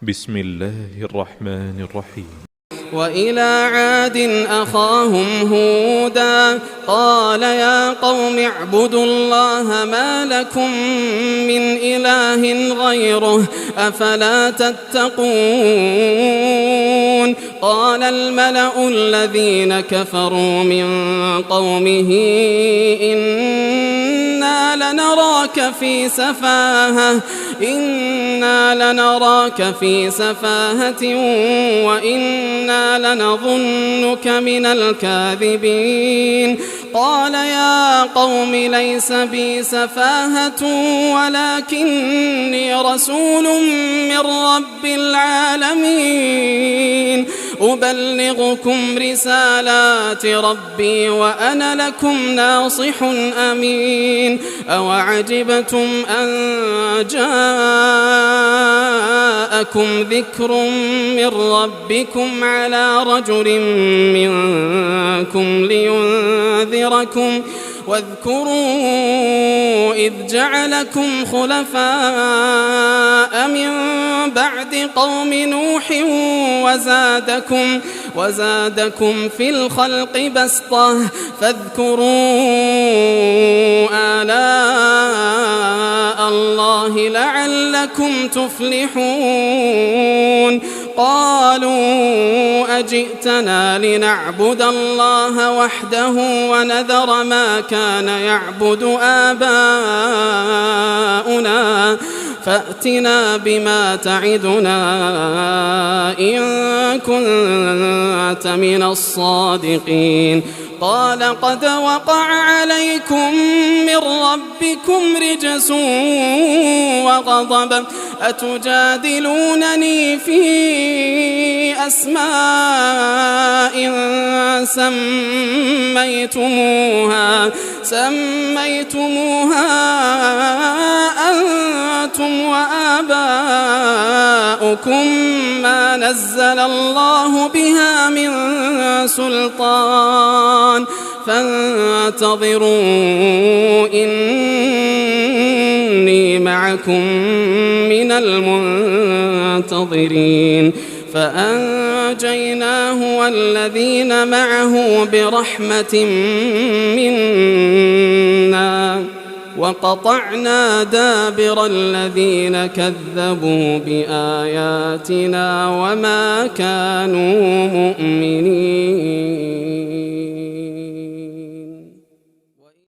بسم الله الرحمن الرحيم. وإلى عاد أخاهم هودا قال يا قوم اعبدوا الله ما لكم من إله غيره أفلا تتقون. قال الملأ الذين كفروا من قومه إنا لنراك في سفاهة وإنا لنظنك من الكاذبين. قال يا قوم ليس بي سفاهة ولكني رسول من رب العالمين أبلغكم رسالات ربي وأنا لكم ناصح أمين. أوعجبتم أن جاءكم ذكر من ربكم على رجل منكم لينذركم واذكروا إذ جعلكم خلفاء من بعد قوم نوح وزادكم في الخلق بسطة فاذكروا آلاء الله لعلكم تفلحون. قالوا أجئتنا لنعبد الله وحده ونذر ما كان يعبد آباؤنا فأتنا بما تعدنا إن كنت من الصادقين. قال قد وقع عليكم من ربكم رجس وغضب أتجادلونني في أسماء سميتموها أنتم وآباؤكم ما نزل الله بها من سلطان فانتظروا إني معكم من المنتظرين. فأنجيناه والذين معه برحمة منا وقطعنا دابر الذين كذبوا بآياتنا وما كانوا مؤمنين.